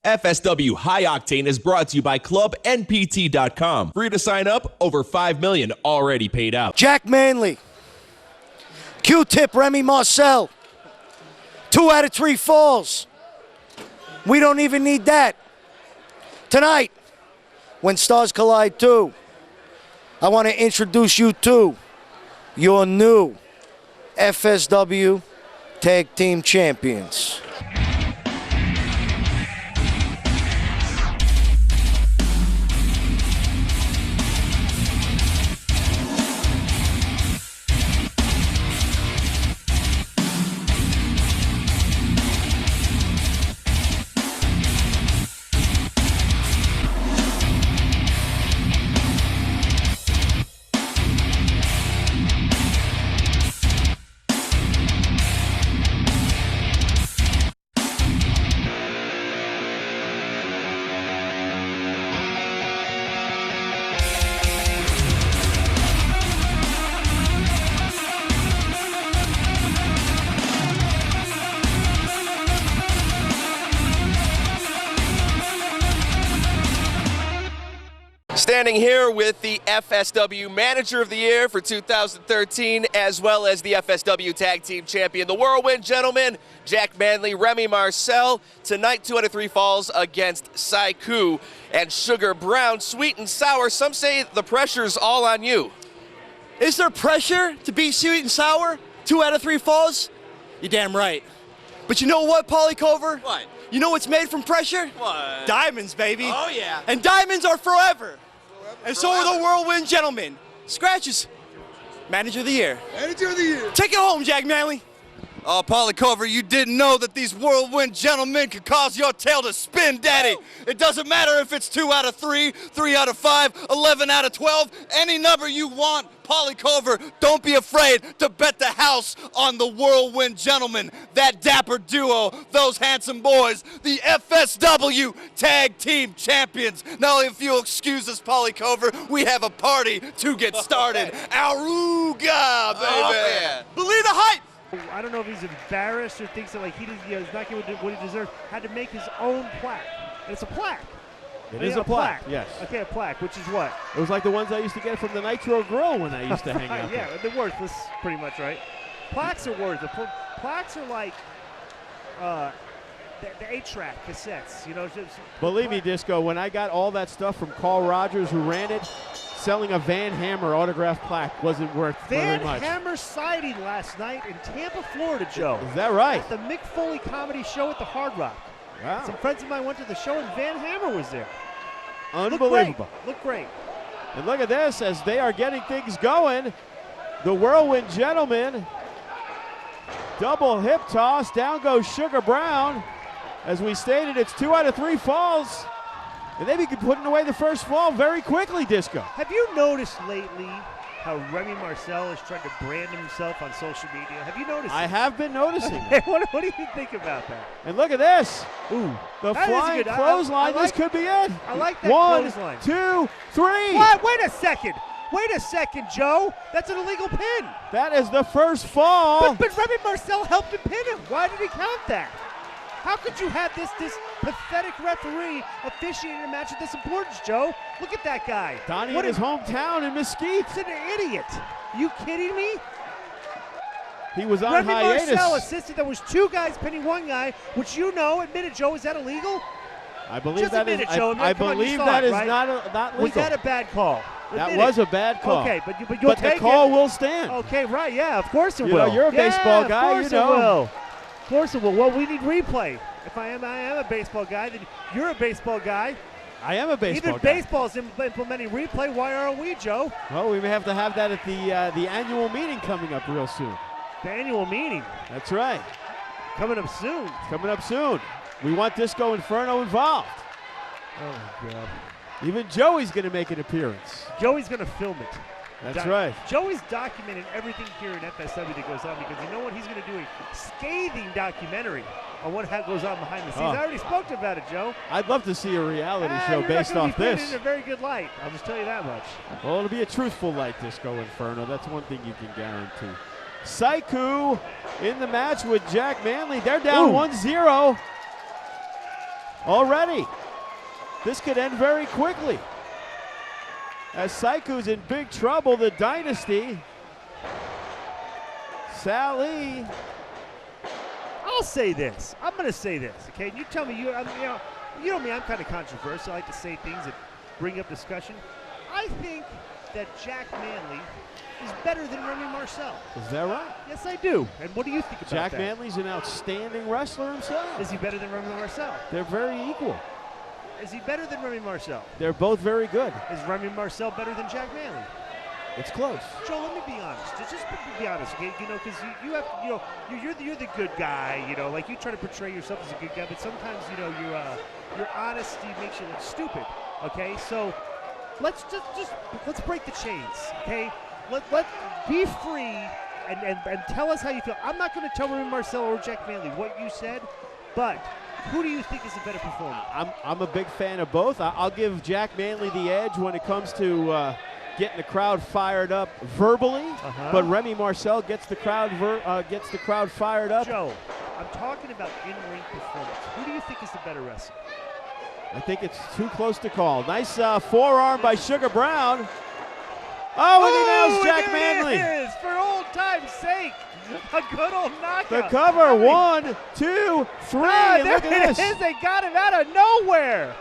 FSW High Octane is brought to you by ClubNPT.com. Free to sign up, over $5 million already paid out. Jack Manley, Q-Tip, Remy Marcel, 2 out of 3 falls. We don't even need that. Tonight, when Stars Collide 2, I want to introduce you to your new FSW Tag Team Champions. Standing here with the FSW Manager of the Year for 2013, as well as the FSW Tag Team Champion, the Whirlwind gentlemen, Jack Manley, Remy Marcel. Tonight, 2 out of 3 falls against Sikou and Sugar Brown. Sweet and sour, some say the pressure's all on you. Is there pressure to beat Sweet and Sour? 2 out of 3 falls? You're damn right. But you know what, Paulie Cover? What? You know what's made from pressure? What? Diamonds, baby. Oh, yeah. And diamonds are forever. And so are the Whirlwind gentlemen. Scratches. Manager of the Year. Manager of the Year. Take it home, Jack Manley. Oh, Paulie Cover, you didn't know that these Whirlwind gentlemen could cause your tail to spin, Daddy. It doesn't matter if it's 2 out of 3, 3 out of 5, 11 out of 12, any number you want. Paulie Cover, don't be afraid to bet the house on the Whirlwind gentlemen, that dapper duo, those handsome boys, the FSW Tag Team Champions. Now, if you'll excuse us, Paulie Cover, we have a party to get started. Aruga, baby. Oh, yeah. Believe the hype. I don't know if he's embarrassed or thinks that like he's not getting what he deserves. Had to make his own plaque, and it's a plaque. It is a plaque, yes. Okay, a plaque, which is what? It was like the ones I used to get from the Nitro Grill when I used to hang out yeah, there. they're worthless, pretty much, right? Plaques are worthless. Plaques are like the 8-track cassettes, you know. Believe me, Disco, when I got all that stuff from Carl Rogers, who ran it, selling a Van Hammer autographed plaque wasn't worth very much. Van Hammer sighting last night in Tampa, Florida, Joe. Is that right? At the Mick Foley Comedy Show at the Hard Rock. Wow. Some friends of mine went to the show, and Van Hammer was there. Unbelievable. Look great. And look at this, as they are getting things going. The Whirlwind gentlemen, double hip toss, down goes Sugar Brown. As we stated, it's 2 out of 3 falls. And they begin putting away the first fall very quickly, Disco. Have you noticed lately how Remy Marcel is trying to brand himself on social media? Have you noticed I have been noticing it. What do you think about that? And look at this. Ooh, the that flying clothesline. This could be it. I like that 1, clothesline. 2, 3. What? Wait a second. Wait a second, Joe. That's an illegal pin. That is the first fall. But Remy Marcel helped him pin him. Why did he count that? How could you have this pathetic referee officiating a match of this importance, Joe? Look at that guy. Donnie in his hometown in Mesquite. He's an idiot. You kidding me? He was on Remy hiatus. Marcel assisted. There was 2 guys pinning 1 guy, which you know, admitted, Joe, is that illegal? I believe Just that admit is. it, Joe. I believe that is right? not legal. Was that a bad call? That was a bad call. Okay, but you'll take the call it. will stand. Okay, right, yeah, of course it You will. know, you're a baseball guy, of course you know. It will. Of course it will. Well, we need replay. If I am a baseball guy, then you're a baseball guy. I am a baseball Even guy. baseball's implementing replay. Why aren't we, Joe? Well, we may have to have that at the annual meeting coming up real soon. The annual meeting. That's right. Coming up soon. It's coming up soon. We want Disco Inferno involved. Oh, my God. Even Joey's going to make an appearance. Joey's going to film it. That's right. Joey's documenting everything here in FSW that goes on because you know what? He's going to do a scathing documentary on what goes on behind the scenes. I already spoke about it, Joe. I'd love to see a reality show based off You're not going to be this. in a very good light. I'll just tell you that much. Well, it'll be a truthful light, Disco Inferno. That's one thing you can guarantee. Sikou in the match with Jack Manley. They're down 1-0. already. This could end very quickly. As Sikou's in big trouble, the dynasty. Sally. I'll say this. I'm going to say this, okay? And you tell me, you know me, I'm kind of controversial. I like to say things that bring up discussion. I think that Jack Manley is better than Remy Marcel. Is that right? Yes, I do. And what do you think about that? Jack Manley's an outstanding wrestler himself. Is he better than Remy Marcel? They're very equal. Is he better than Remy Marcel? They're both very good. Is Remy Marcel better than Jack Manley? It's close. Joe, let me be honest. Just be honest, okay? You know, because you have, you know, you're the good guy. You know, like you try to portray yourself as a good guy, but sometimes, you know, your honesty makes you look stupid. Okay, so let's let's break the chains. Okay, let be free and tell us how you feel. I'm not going to tell Remy Marcel or Jack Manley what you said, but who do you think is a better performer? I'm a big fan of both. I'll give Jack Manley the edge when it comes to getting the crowd fired up verbally, but Remy Marcel gets the crowd fired up. Joe, I'm talking about in-ring performance. Who do you think is the better wrestler? I think it's too close to call. Nice forearm by Sugar Brown. Oh, and he nails Jack Manley. It is, for old time's sake. A good old knockout. The cover, 1, 2, 3. Ah, and look at this. Is. They got him out of nowhere.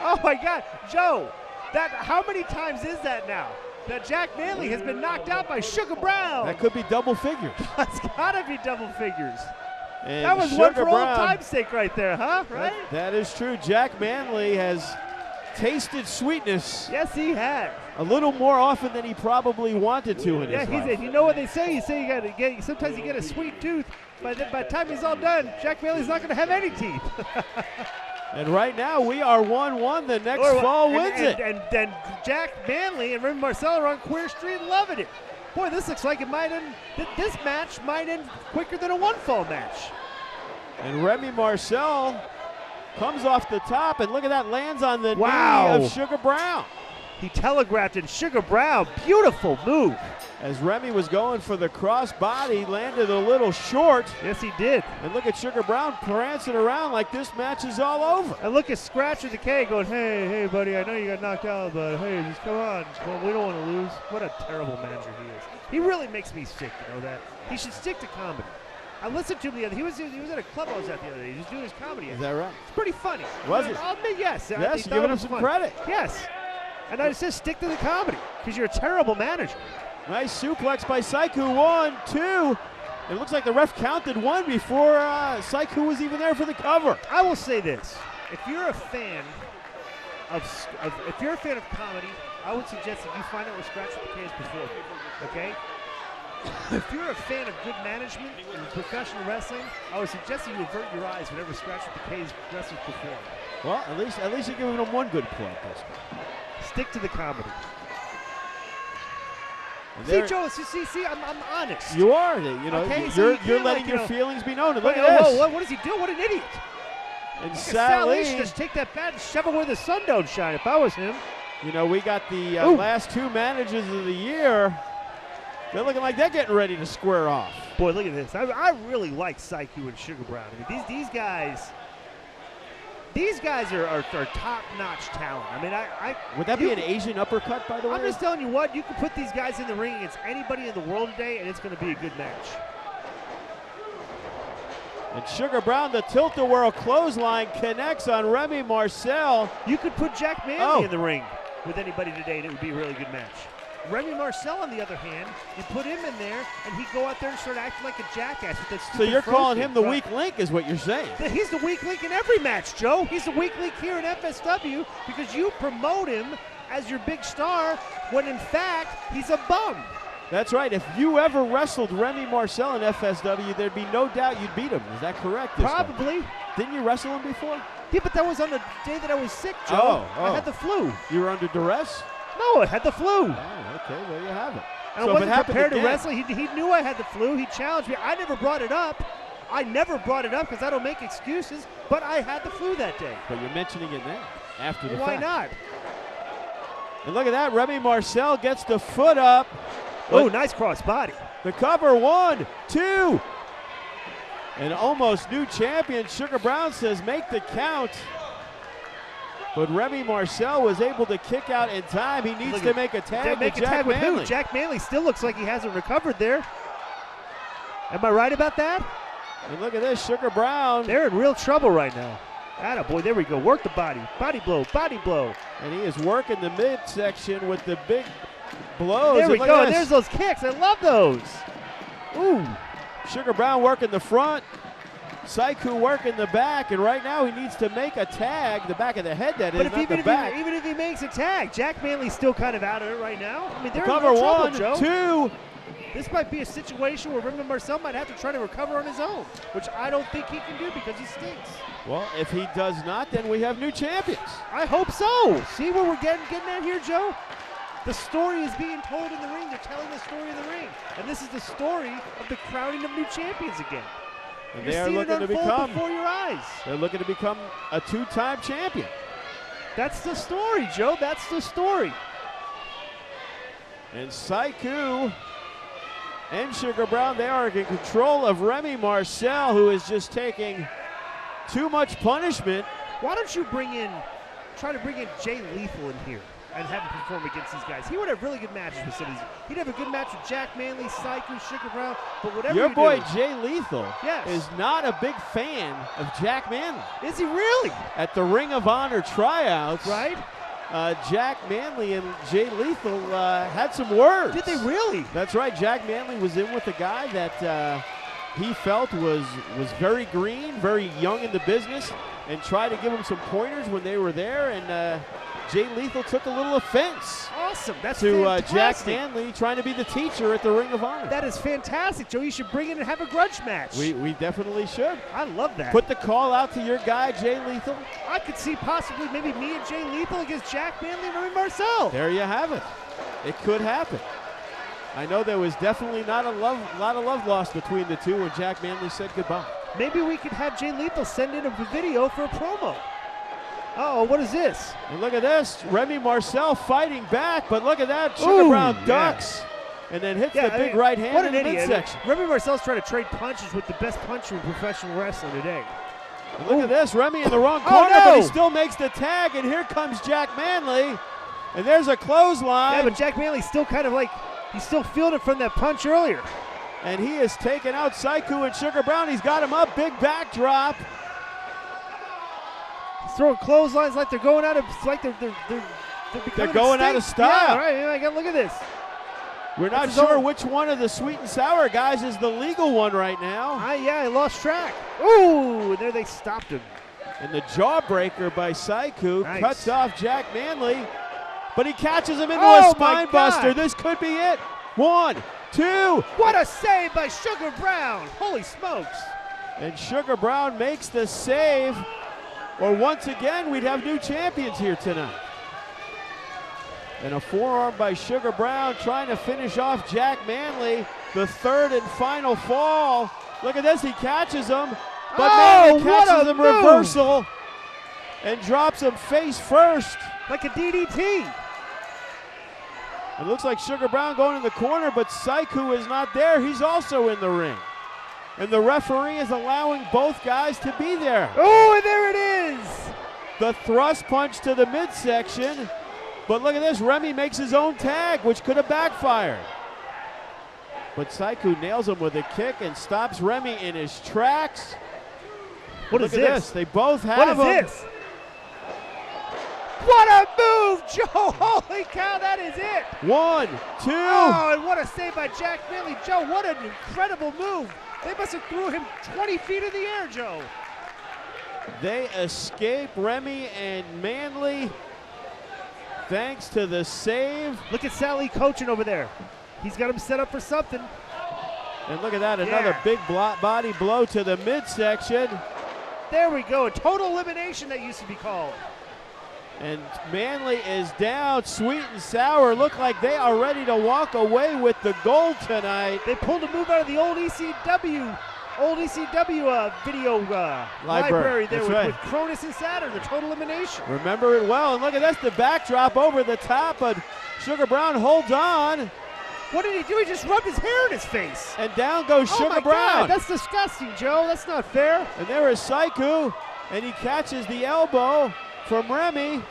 Oh, my God. Joe, how many times is that now? That Jack Manley has been knocked out by Sugar Brown. That could be double figures. That's got to be double figures. And that was Sugar one for Brown, old time's sake right there, huh? Right? That is true. Jack Manley has tasted sweetness. Yes, he had. A little more often than he probably wanted to in his life. You know what they say? You say you got to get. Sometimes you get a sweet tooth. By the time he's all done, Jack Manley's not going to have any teeth. And right now we are 1-1. The next fall wins it. And then Jack Manley and Remy Marcel are on Queer Street loving it. Boy, this looks like it might end. This match might end quicker than a one-fall match. And Remy Marcel comes off the top, and look at that, lands on the knee of Sugar Brown. He telegraphed in Sugar Brown. Beautiful move. As Remy was going for the cross body, landed a little short. Yes, he did. And look at Sugar Brown prancing around like this match is all over. And look at Scratcher the K going, hey, buddy, I know you got knocked out, but hey, just come on. Well, we don't want to lose. What a terrible manager he is. He really makes me sick, you know that. He should stick to comedy. I listened to him the other. He was at a club I was at the other day. He was doing his comedy. Is that right? It's pretty funny. Was it? I'll admit, yes. Yes, you're giving him some credit. Yes. And I just stick to the comedy because you're a terrible manager. Nice suplex by Sikou. 1, 2. It looks like the ref counted 1 before Sikou was even there for the cover. I will say this: if you're a fan of comedy, I would suggest that you find out where Scratch the K has performed. Okay. If you're a fan of good management in professional wrestling, I would suggest that you avert your eyes whenever Scratch the K's wrestlers perform. Well, at least you're giving them one good plug. Stick to the comedy. See, Joe, see, I'm honest. You are. You know, okay, you're letting your feelings be known. And look at this. What does he do? What an idiot. And Sally should just take that bat and shove it where the sun don't shine if I was him. You know, we got the last 2 managers of the year. They're looking like they're getting ready to square off. Boy, look at this. I really like Sikou and Sugar Brown. I mean, these guys are top-notch talent. I mean, would that be an Asian uppercut, by the way? I'm just telling you what. You can put these guys in the ring against anybody in the world today, and it's going to be a good match. And Sugar Brown, the tilt-a-whirl clothesline connects on Remy Marcel. You could put Jack Manley in the ring with anybody today, and it would be a really good match. Remy Marcel, on the other hand, you put him in there, and he'd go out there and start acting like a jackass with that stupid So you're calling him the weak link is what you're saying. He's the weak link in every match, Joe. He's the weak link here in FSW because you promote him as your big star when, in fact, he's a bum. That's right. If you ever wrestled Remy Marcel in FSW, there'd be no doubt you'd beat him. Is that correct? Probably. Didn't you wrestle him before? Yeah, but that was on the day that I was sick, Joe. I had the flu. You were under duress? No, I had the flu. Oh, okay. Well, you have it. And I wasn't prepared to wrestle. He knew I had the flu. He challenged me. I never brought it up. because I don't make excuses, but I had the flu that day. But you're mentioning it now, after the fact. Why not? And look at that. Remy Marcel gets the foot up. Oh, nice cross body. The cover, 1, 2. And almost new champion, Sugar Brown says, make the count. But Remy Marcel was able to kick out in time. He needs to make a tag with Jack Manley. Who? Jack Manley still looks like he hasn't recovered there. Am I right about that? And look at this, Sugar Brown. They're in real trouble right now. Attaboy, there we go. Work the body. Body blow, body blow. And he is working the midsection with the big blows. There we go. And there's those kicks. I love those. Ooh. Sugar Brown working the front. Sikou working the back, and right now he needs to make a tag, the back of the head, that is, not the back. Even if he makes a tag, Jack Manley's still kind of out of it right now. I mean, they're cover in real trouble, one, Joe. 2. This might be a situation where Remy Marcel might have to try to recover on his own, which I don't think he can do because he stinks. Well, if he does not, then we have new champions. I hope so. See where we're getting at here, Joe? The story is being told in the ring. They're telling the story in the ring. And this is the story of the crowning of new champions again. And they are looking to become, before your eyes. They're looking to become a 2-time champion. That's the story, Joe. That's the story. And Sikou and Sugar Brown, they are in control of Remy Marcel, who is just taking too much punishment. Why don't you try to bring in Jay Lethal in here and have him perform against these guys? He would have really good matches with cities. He'd have a good match with Jack Manley, Sikou, Sugar Brown, but whatever your boy do, Jay Lethal is not a big fan of Jack Manley. Is he really? At the Ring of Honor tryouts, right? Jack Manley and Jay Lethal had some words. Did they really? That's right. Jack Manley was in with a guy that he felt was very green, very young in the business, and tried to give him some pointers when they were there, and Jay Lethal took a little offense. Awesome. That's to fantastic. Jack Manley trying to be the teacher at the Ring of Honor. That is fantastic, Joe. You should bring in and have a grudge match. We definitely should. I love that. Put the call out to your guy, Jay Lethal. I could see possibly maybe me and Jay Lethal against Jack Manley and Remy Marcel. There you have it. It could happen. I know there was definitely not a lot of love lost between the two when Jack Manley said goodbye. Maybe we could have Jay Lethal send in a video for a promo. Uh-oh, what is this? And look at this. Remy Marcel fighting back, but look at that. Sugar Brown ducks and then hits the big right hand in the midsection. Remy Marcel's trying to trade punches with the best puncher in professional wrestling today. And look at this. Remy in the wrong corner, but he still makes the tag, and here comes Jack Manley. And there's a clothesline. Yeah, but Jack Manley's still kind of like, he's still feeling it from that punch earlier. And he has taken out Sikou and Sugar Brown. He's got him up, big backdrop. Throwing clotheslines like they're going out of, like they're going out of style. Yeah, right. Look at this. We're not sure which one of the sweet and sour guys is the legal one right now. I lost track. Ooh, and there they stopped him. And the jawbreaker by Sikou cuts off Jack Manley, but he catches him into a spine buster. This could be it. 1, 2. What a save by Sugar Brown. Holy smokes. And Sugar Brown makes the save. Or once again, we'd have new champions here tonight. And a forearm by Sugar Brown trying to finish off Jack Manley. The third and final fall. Look at this, he catches him. But Manley catches him reversal and drops him face first. Like a DDT. It looks like Sugar Brown going in the corner, but Sikou is not there. He's also in the ring. And the referee is allowing both guys to be there. Oh, and there it is. The thrust punch to the midsection. But look at this, Remy makes his own tag, which could have backfired. But Sikou nails him with a kick and stops Remy in his tracks. What is this? Look at this, they both have him. What is this? What a move, Joe! Holy cow, that is it! 1, 2. Oh, and what a save by Jack Manley. Joe, what an incredible move. They must have threw him 20 feet in the air, Joe. They escape Remy and Manley thanks to the save. Look at Sally coaching over there. He's got him set up for something. And look at that, another big body blow to the midsection. There we go, a total elimination that used to be called. And Manley is down, sweet and sour. Look like they are ready to walk away with the gold tonight. They pulled a move out of the old ECW video library there with Cronus and Saturn, the total elimination. Remember it well, and look at this, the backdrop over the top, but Sugar Brown holds on. What did he do? He just rubbed his hair in his face. And down goes Sugar Brown. God, that's disgusting, Joe. That's not fair. And there is Sikou, and he catches the elbow. from Remy.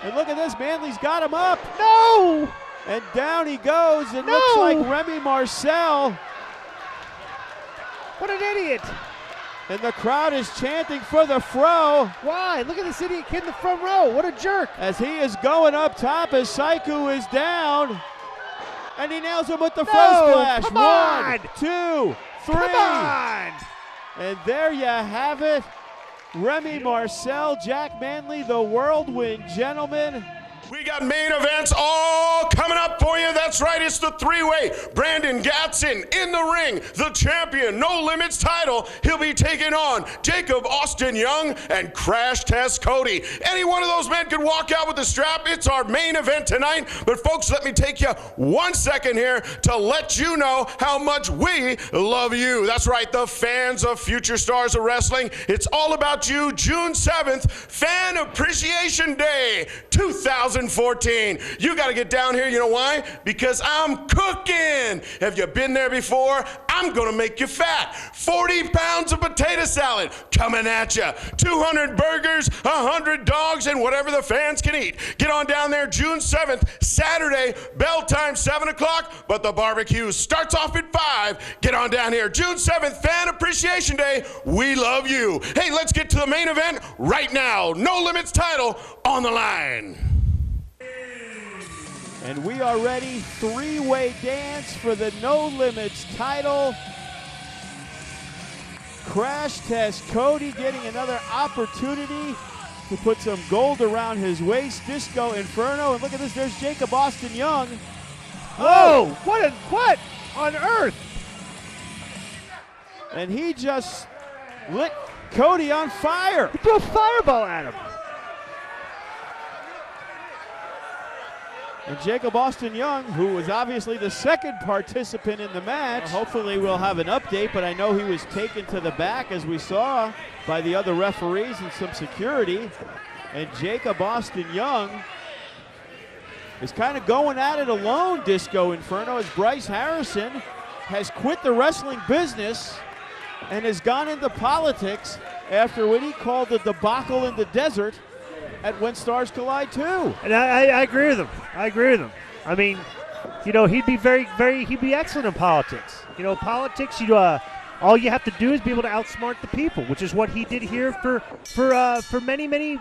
And look at this, Manley's got him up. No! And down he goes. It No! looks like Remy Marcel. What an idiot! And the crowd is chanting for the fro. Why? Look at this idiot kid in the front row. What a jerk! As he is going up top as Sikou is down. And he nails him with the No, fro splash. come 1, on. 2, 3. Come on! And there you have it. Remy Marcel, Jack Manley, the Whirlwind Gentleman. We got main events all coming up for you. That's right, it's the three-way. Brandon Gatson in the ring, the champion, no limits title. He'll be taking on Jakob Austin Young and Crash Test Cody. Any one of those men could walk out with the strap. It's our main event tonight. But folks, let me take you 1 second here to let you know how much we love you. That's right, the fans of Future Stars of Wrestling. It's all about you. June 7th, Fan Appreciation Day 2014. You got to get down here. You know why? Because I'm cooking. Have you been there before? I'm going to make you fat. 40 pounds of potato salad coming at you. 200 burgers, 100 dogs, and whatever the fans can eat. Get on down there June 7th, Saturday, bell time 7 o'clock, but the barbecue starts off at 5. Get on down here June 7th, Fan Appreciation Day. We love you. Hey, let's get to the main event right now. No Limits title on the line. And we are ready, three-way dance for the No Limits title. Crash Test Cody getting another opportunity to put some gold around his waist. Disco Inferno, and look at this, there's Jakob Austin Young. Whoa! What on earth? And he just lit Cody on fire. He threw a fireball at him. And Jakob Austin Young, who was obviously the second participant in the match, hopefully we'll have an update, but I know he was taken to the back, as we saw, by the other referees and some security. And Jakob Austin Young is kind of going at it alone, Disco Inferno, as Bryce Harrison has quit the wrestling business and has gone into politics after what he called the debacle in the desert at When Stars Collide 2. And I agree with him. I mean, you know, he'd be he'd be excellent in politics. You know, politics, all you have to do is be able to outsmart the people, which is what he did here for many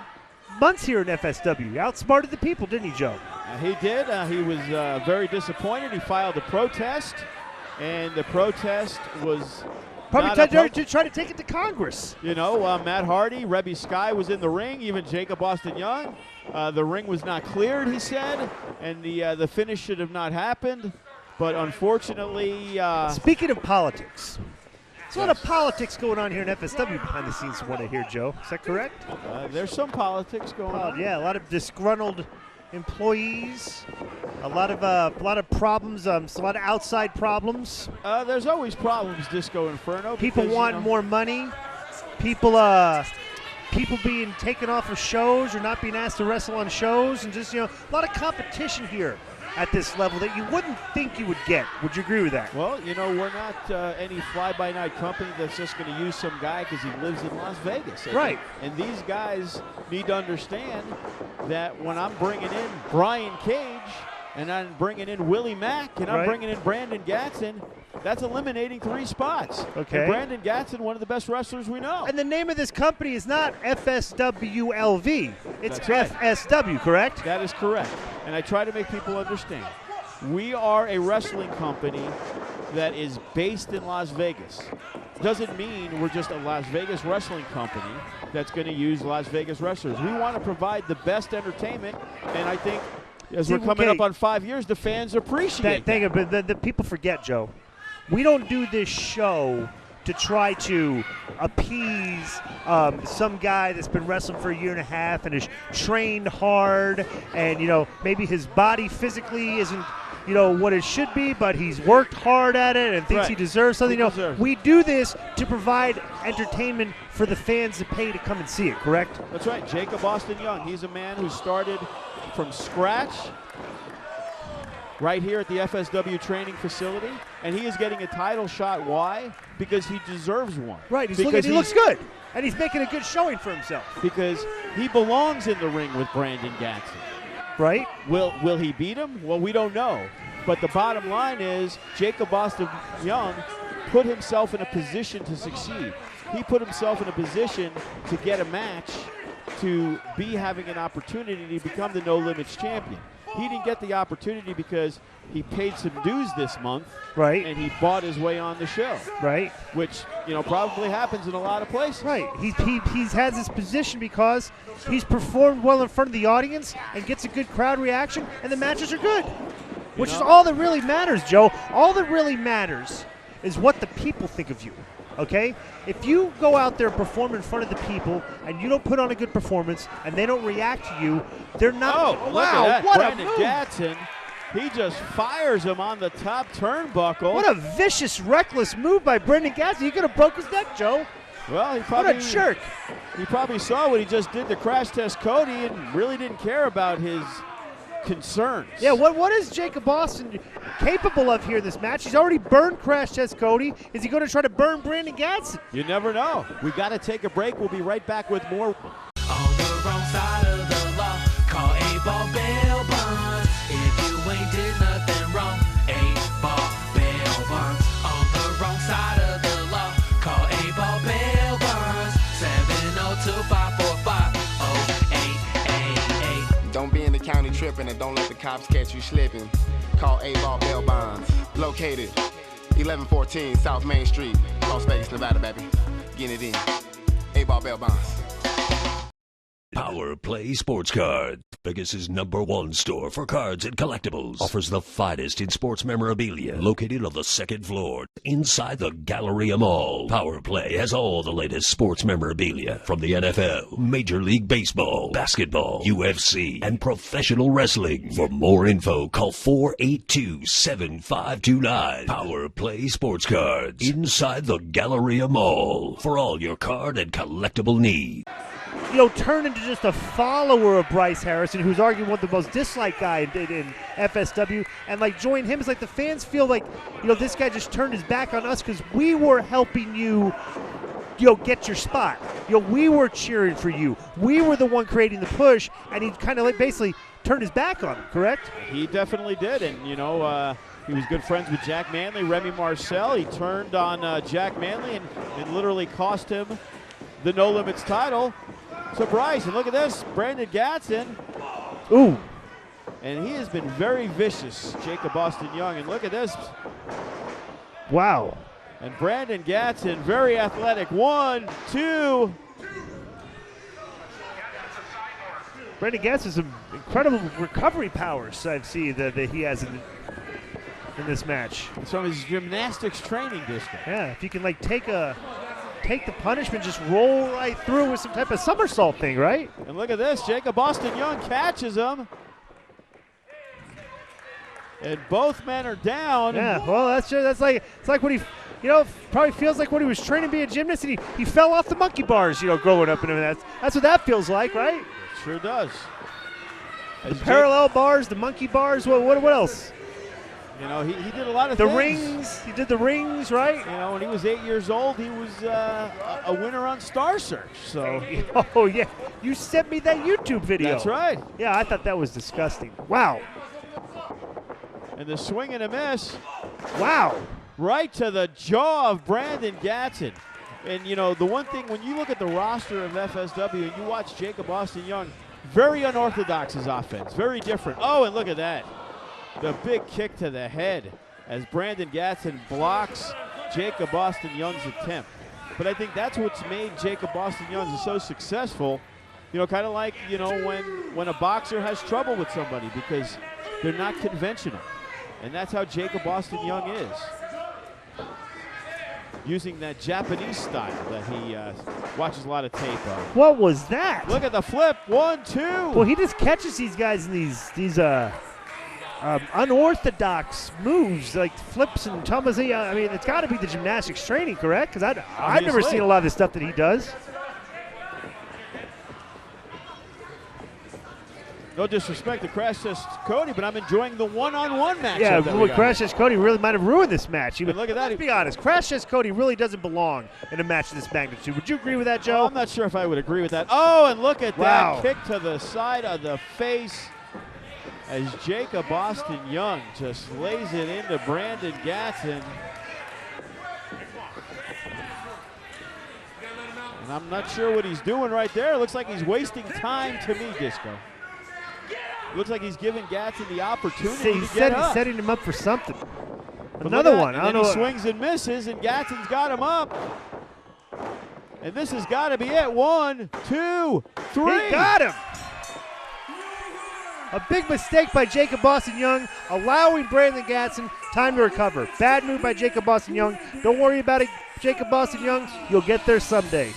months here in FSW. He outsmarted the people, didn't he, Joe? He did. He was very disappointed. He filed a protest, and the protest was probably to try to take it to Congress. You know, Matt Hardy, Rebby Sky was in the ring, even Jakob Austin Young. The ring was not cleared, he said, and the finish should have not happened. But unfortunately... Speaking of politics, there's a lot of politics going on here in FSW behind the scenes from what I hear, Joe. Is that correct? There's some politics going on. Yeah, a lot of disgruntled employees, a lot of problems, a lot of outside problems. There's always problems, Disco Inferno. People want more money. People being taken off of shows or not being asked to wrestle on shows, and just, a lot of competition here at this level that you wouldn't think you would get. Would you agree with that? Well, we're not any fly-by-night company that's just going to use some guy because he lives in Las Vegas. Right. And these guys need to understand that when I'm bringing in Brian Cage and I'm bringing in Willie Mack and I'm bringing in Brandon Gatson, that's eliminating 3 spots. Okay. And Brandon Gatson, one of the best wrestlers we know. And the name of this company is not FSWLV. It's That's right. FSW, correct? That is correct. And I try to make people understand. We are a wrestling company that is based in Las Vegas. Doesn't mean we're just a Las Vegas wrestling company that's going to use Las Vegas wrestlers. We want to provide the best entertainment, and I think as we're coming up on 5 years, the fans appreciate that. But the people forget, Joe. We don't do this show to try to appease some guy that's been wrestling for a year and a half and is trained hard, and maybe his body physically isn't what it should be, but he's worked hard at it and thinks he deserves something. We do this to provide entertainment for the fans to pay to come and see it, correct? That's right. Jakob Austin Young, he's a man who started from scratch, right here at the FSW training facility, and he is getting a title shot. Why? Because he deserves one. Right, he looks good, and he's making a good showing for himself. Because he belongs in the ring with Brandon Gatson. Right? Will he beat him? Well, we don't know. But the bottom line is Jakob Austin Young put himself in a position to succeed. He put himself in a position to get a match, to be having an opportunity to become the No Limits champion. He didn't get the opportunity because he paid some dues this month, right? And he bought his way on the show, right? Which, you know, probably happens in a lot of places, right? He's has his position because he's performed well in front of the audience and gets a good crowd reaction, and the matches are good, which is all that really matters, Joe. All that really matters is what the people think of you. Okay? If you go out there and perform in front of the people and you don't put on a good performance and they don't react to you, they're not. Oh, wow, look at that. what Brandon a move. Gatson, he just fires him on the top turnbuckle. What a vicious, reckless move by Brandon Gatson. He could have broke his neck, Joe. Well, he probably, what a jerk. He probably saw what he just did to Crash Test Cody and really didn't care about his concerns. Yeah, what is Jakob Austin capable of here in this match? He's already burned Crash Test Cody. Is he going to try to burn Brandon Gatson? You never know. We got to take a break. We'll be right back with more. On the wrong side of the law, call 8-Ball bail bonds. If you ain't did nothing wrong, 8-Ball bail bonds. On the wrong side of the law, call 8-Ball bail bonds. 702-545-0888. Don't be in the county tripping and don't let the cops catch you slipping. Call 8-Ball bail bonds. Located 1114 South Main Street, Las Vegas, Nevada, baby. Getting it in. 8-Ball bail bonds. Power Play Sports Cards, Vegas' #1 store for cards and collectibles. Offers the finest in sports memorabilia. Located on the 2nd floor, inside the Galleria Mall. Power Play has all the latest sports memorabilia from the NFL, Major League Baseball, basketball, UFC, and professional wrestling. For more info, call 482-7529. Power Play Sports Cards, inside the Galleria Mall. For all your card and collectible needs. You know, turn into just a follower of Bryce Harrison, who's arguably one of the most disliked guy in FSW, and like join him. It's like the fans feel like, you know, this guy just turned his back on us because we were helping you, get your spot. We were cheering for you. We were the one creating the push, and he kind of like basically turned his back on him, correct? He definitely did, and he was good friends with Jack Manley, Remy Marcel. He turned on Jack Manley and literally cost him the No Limits title. So Bryce, and look at this, Brandon Gatson. Ooh. And he has been very vicious, Jakob Austin Young. And look at this. Wow. And Brandon Gatson, very athletic. 1, 2. Brandon Gatson has some incredible recovery powers I've seen that he has in this match. It's from his gymnastics training district. Yeah, if you can like take the punishment, just roll right through with some type of somersault thing, right? And look at this, Jakob Austin Young catches him. And both men are down. Yeah, well, it's like when he, probably feels like when he was training to be a gymnast and he fell off the monkey bars, growing up, and that's what that feels like, right? It sure does. The parallel bars, the monkey bars, what else? He did a lot of things. The rings, he did the rings, right? When he was 8 years old, he was a winner on Star Search. So, oh yeah, you sent me that YouTube video. That's right. Yeah, I thought that was disgusting. Wow. And the swing and a miss. Wow. Right to the jaw of Brandon Gatson. And the one thing, when you look at the roster of FSW and you watch Jakob Austin Young, very unorthodox his offense, very different. Oh, and look at that. The big kick to the head as Brandon Gatson blocks Jakob Austin Young's attempt. But I think that's what's made Jakob Austin Young so successful. Kind of like, when a boxer has trouble with somebody because they're not conventional. And that's how Jakob Austin Young is. Using that Japanese style that he watches a lot of tape of. What was that? Look at the flip. 1, 2. Well, he just catches these guys in these unorthodox moves like flips and tumbles. I mean, it's got to be the gymnastics training, correct? Because I've never seen a lot of the stuff that he does. No disrespect to Crash Test Cody, but I'm enjoying the one-on-one matchup. Yeah, that we got Crash here. Test Cody really might have ruined this match. And look at that. Let's be honest, Crash Test Cody really doesn't belong in a match of this magnitude. Would you agree with that, Joe? Oh, I'm not sure if I would agree with that. Oh, and look at Wow. that kick to the side of the face as Jakob Austin Young just lays it into Brandon Gatson. And I'm not sure what he's doing right there. It looks like he's wasting time to me, Disco. Looks like he's giving Gatson the opportunity to get up. He's setting him up for something. But Another look at one. that, I and don't then know. he swings and misses, and Gatson's got him up. And this has got to be it. 1, 2, 3. He got him. A big mistake by Jakob Austin Young, allowing Brandon Gatson time to recover. Bad move by Jakob Austin Young. Don't worry about it, Jakob Austin Young. You'll get there someday.